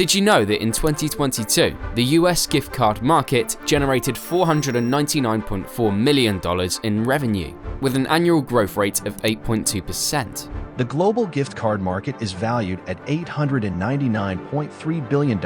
Did you know that in 2022, the US gift card market generated $499.4 million in revenue, with an annual growth rate of 8.2%? The global gift card market is valued at $899.3 billion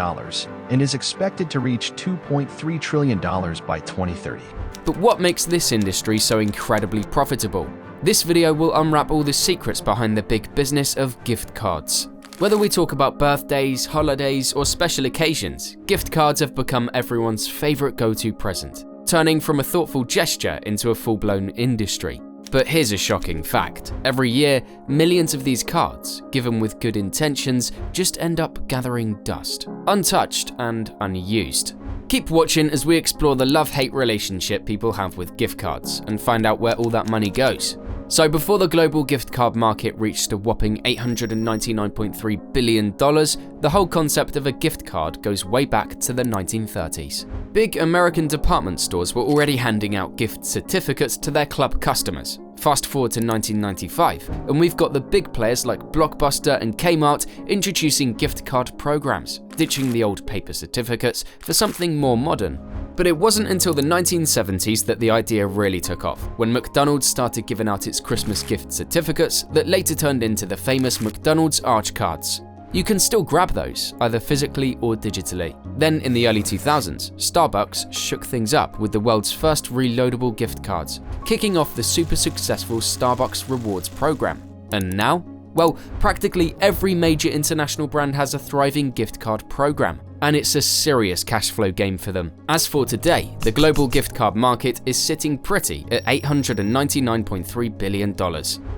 and is expected to reach $2.3 trillion by 2030. But what makes this industry so incredibly profitable? This video will unwrap all the secrets behind the big business of gift cards. Whether we talk about birthdays, holidays, or special occasions, gift cards have become everyone's favorite go-to present, turning from a thoughtful gesture into a full-blown industry. But here's a shocking fact. Every year, millions of these cards, given with good intentions, just end up gathering dust, untouched and unused. Keep watching as we explore the love-hate relationship people have with gift cards and find out where all that money goes. So before the global gift card market reached a whopping $899.3 billion, the whole concept of a gift card goes way back to the 1930s. Big American department stores were already handing out gift certificates to their club customers. Fast forward to 1995, and we've got the big players like Blockbuster and Kmart introducing gift card programs, ditching the old paper certificates for something more modern. But it wasn't until the 1970s that the idea really took off, when McDonald's started giving out its Christmas gift certificates that later turned into the famous McDonald's Arch cards. You can still grab those, either physically or digitally. Then in the early 2000s, Starbucks shook things up with the world's first reloadable gift cards, kicking off the super successful Starbucks Rewards program. And now? Well, practically every major international brand has a thriving gift card program, and it's a serious cash flow game for them. As for today, the global gift card market is sitting pretty at $899.3 billion,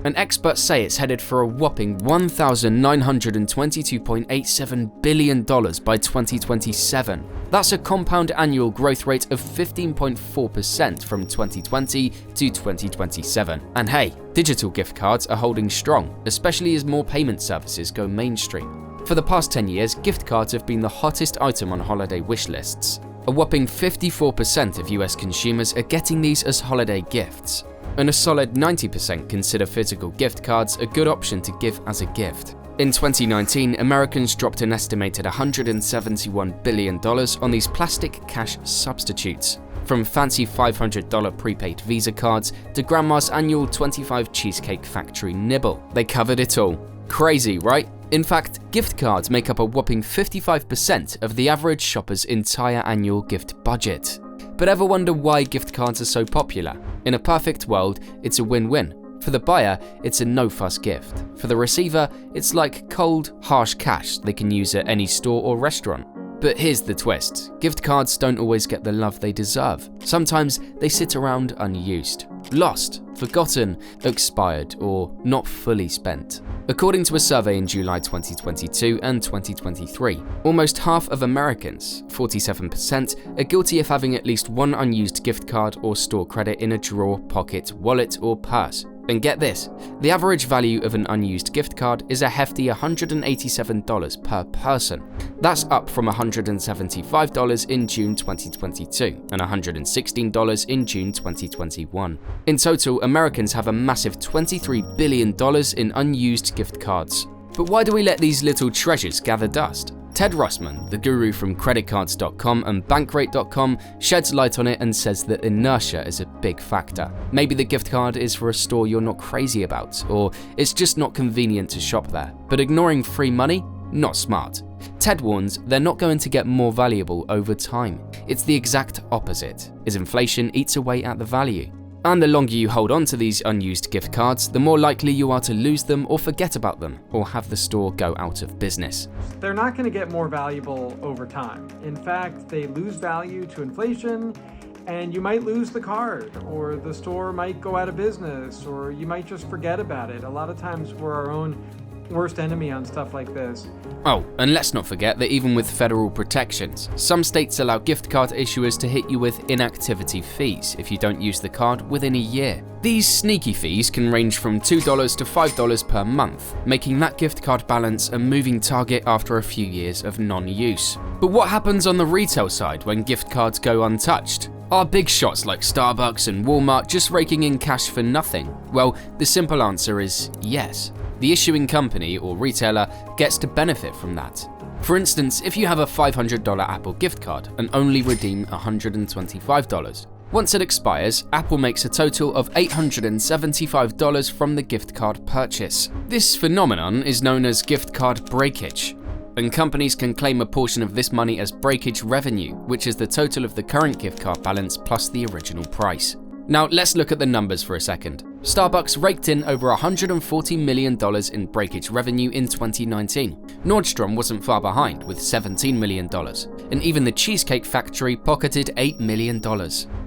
and experts say it's headed for a whopping $1,922.87 billion by 2027. That's a compound annual growth rate of 15.4% from 2020 to 2027. And hey, digital gift cards are holding strong, especially as more payment services go mainstream. For the past 10 years, gift cards have been the hottest item on holiday wish lists. A whopping 54% of US consumers are getting these as holiday gifts, and a solid 90% consider physical gift cards a good option to give as a gift. In 2019, Americans dropped an estimated $171 billion on these plastic cash substitutes. From fancy $500 prepaid Visa cards to grandma's annual 25 Cheesecake Factory nibble, they covered it all. Crazy, right? In fact, gift cards make up a whopping 55% of the average shopper's entire annual gift budget. But ever wonder why gift cards are so popular? In a perfect world, it's a win-win. For the buyer, it's a no-fuss gift. For the receiver, it's like cold, harsh cash they can use at any store or restaurant. But here's the twist. Gift cards don't always get the love they deserve. Sometimes they sit around unused, lost, forgotten, expired, or not fully spent. According to a survey in July 2022 and 2023, almost half of Americans, 47%, are guilty of having at least one unused gift card or store credit in a drawer, pocket, wallet, or purse. And get this, the average value of an unused gift card is a hefty $187 per person. That's up from $175 in June 2022 and $116 in June 2021. In total, Americans have a massive $23 billion in unused gift cards. But why do we let these little treasures gather dust? Ted Russman, the guru from creditcards.com and bankrate.com, sheds light on it and says that inertia is a big factor. Maybe the gift card is for a store you're not crazy about, or it's just not convenient to shop there. But ignoring free money? Not smart. Ted warns they're not going to get more valuable over time. It's the exact opposite, as inflation eats away at the value. And the longer you hold on to these unused gift cards, the more likely you are to lose them or forget about them, or have the store go out of business. They're not going to get more valuable over time. In fact, they lose value to inflation, and you might lose the card, or the store might go out of business, or you might just forget about it. A lot of times we're our own worst enemy on stuff like this. Oh, and let's not forget that even with federal protections, some states allow gift card issuers to hit you with inactivity fees if you don't use the card within a year. These sneaky fees can range from $2 to $5 per month, making that gift card balance a moving target after a few years of non-use. But what happens on the retail side when gift cards go untouched? Are big shots like Starbucks and Walmart just raking in cash for nothing? Well, the simple answer is yes. The issuing company or retailer gets to benefit from that. For instance, if you have a $500 Apple gift card and only redeem $125, once it expires, Apple makes a total of $875 from the gift card purchase. This phenomenon is known as gift card breakage, and companies can claim a portion of this money as breakage revenue, which is the total of the current gift card balance plus the original price. Now let's look at the numbers for a second. Starbucks raked in over $140 million in breakage revenue in 2019. Nordstrom wasn't far behind with $17 million, and even the Cheesecake Factory pocketed $8 million.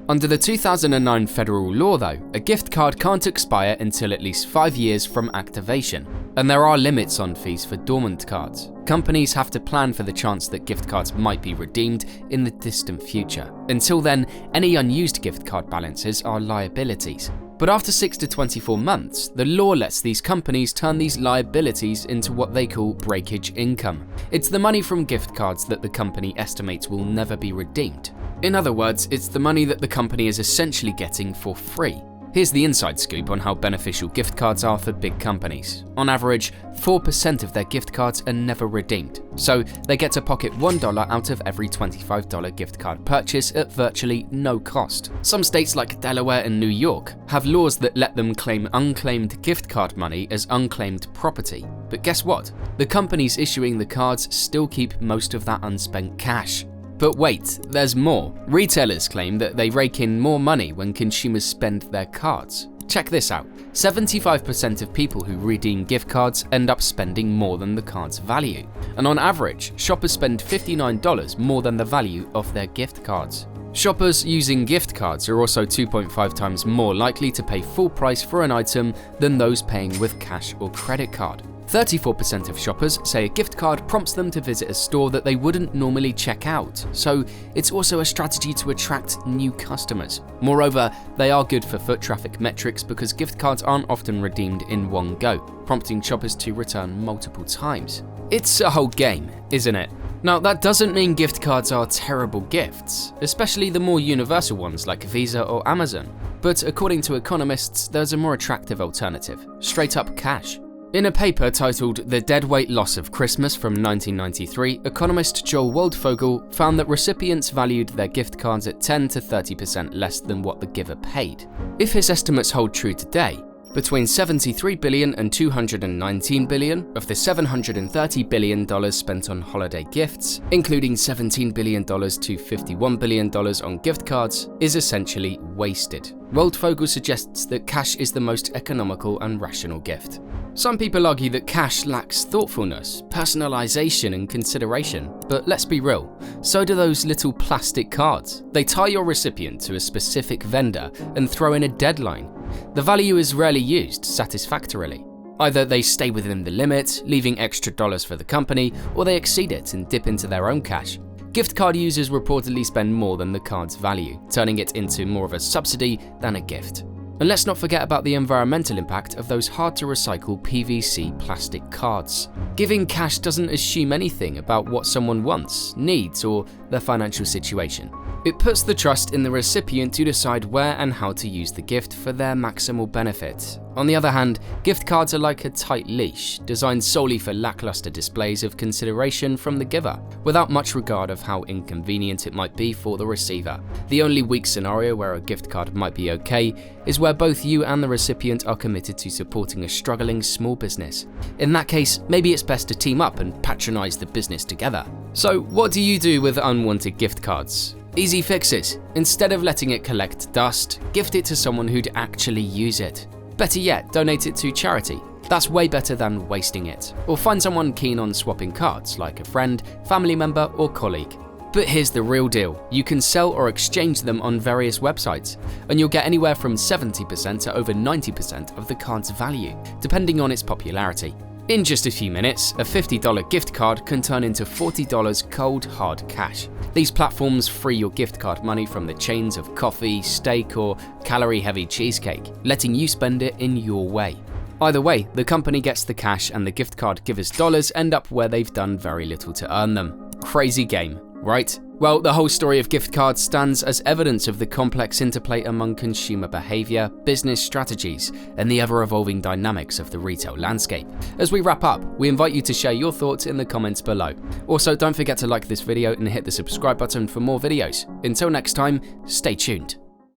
Under the 2009 federal law though, a gift card can't expire until at least 5 years from activation, and there are limits on fees for dormant cards. Companies have to plan for the chance that gift cards might be redeemed in the distant future. Until then, any unused gift card balances are liabilities. But after 6 to 24 months, the law lets these companies turn these liabilities into what they call breakage income. It's the money from gift cards that the company estimates will never be redeemed. In other words, it's the money that the company is essentially getting for free. Here's the inside scoop on how beneficial gift cards are for big companies. On average, 4% of their gift cards are never redeemed, so they get to pocket $1 out of every $25 gift card purchase at virtually no cost. Some states like Delaware and New York have laws that let them claim unclaimed gift card money as unclaimed property. But guess what? The companies issuing the cards still keep most of that unspent cash. But wait, there's more. Retailers claim that they rake in more money when consumers spend their cards. Check this out. 75% of people who redeem gift cards end up spending more than the card's value. And on average, shoppers spend $59 more than the value of their gift cards. Shoppers using gift cards are also 2.5 times more likely to pay full price for an item than those paying with cash or credit card. 34% of shoppers say a gift card prompts them to visit a store that they wouldn't normally check out, so it's also a strategy to attract new customers. Moreover, they are good for foot traffic metrics because gift cards aren't often redeemed in one go, prompting shoppers to return multiple times. It's a whole game, isn't it? Now, that doesn't mean gift cards are terrible gifts, especially the more universal ones like Visa or Amazon. But according to economists, there's a more attractive alternative: straight up cash. In a paper titled The Deadweight Loss of Christmas from 1993, economist Joel Waldfogel found that recipients valued their gift cards at 10 to 30% less than what the giver paid. If his estimates hold true today, between $73 billion and $219 billion of the $730 billion spent on holiday gifts, including $17 billion to $51 billion on gift cards, is essentially wasted. Waldfogel suggests that cash is the most economical and rational gift. Some people argue that cash lacks thoughtfulness, personalization, and consideration, but let's be real, so do those little plastic cards. They tie your recipient to a specific vendor and throw in a deadline. The value is rarely used satisfactorily. Either they stay within the limit, leaving extra dollars for the company, or they exceed it and dip into their own cash. Gift card users reportedly spend more than the card's value, turning it into more of a subsidy than a gift. And let's not forget about the environmental impact of those hard-to-recycle PVC plastic cards. Giving cash doesn't assume anything about what someone wants, needs, or their financial situation. It puts the trust in the recipient to decide where and how to use the gift for their maximal benefit. On the other hand, gift cards are like a tight leash, designed solely for lackluster displays of consideration from the giver, without much regard of how inconvenient it might be for the receiver. The only weak scenario where a gift card might be okay is where both you and the recipient are committed to supporting a struggling small business. In that case, maybe it's best to team up and patronize the business together. So, what do you do with unwanted gift cards? Easy fixes. Instead of letting it collect dust, gift it to someone who'd actually use it. Better yet, donate it to charity. That's way better than wasting it. Or find someone keen on swapping cards, like a friend, family member, or colleague. But here's the real deal. You can sell or exchange them on various websites, and you'll get anywhere from 70% to over 90% of the card's value, depending on its popularity. In just a few minutes, a $50 gift card can turn into $40 cold, hard cash. These platforms free your gift card money from the chains of coffee, steak, or calorie-heavy cheesecake, letting you spend it in your way. Either way, the company gets the cash and the gift card giver's dollars end up where they've done very little to earn them. Crazy game, right? Well, the whole story of gift cards stands as evidence of the complex interplay among consumer behavior, business strategies, and the ever-evolving dynamics of the retail landscape. As we wrap up, we invite you to share your thoughts in the comments below. Also, don't forget to like this video and hit the subscribe button for more videos. Until next time, stay tuned.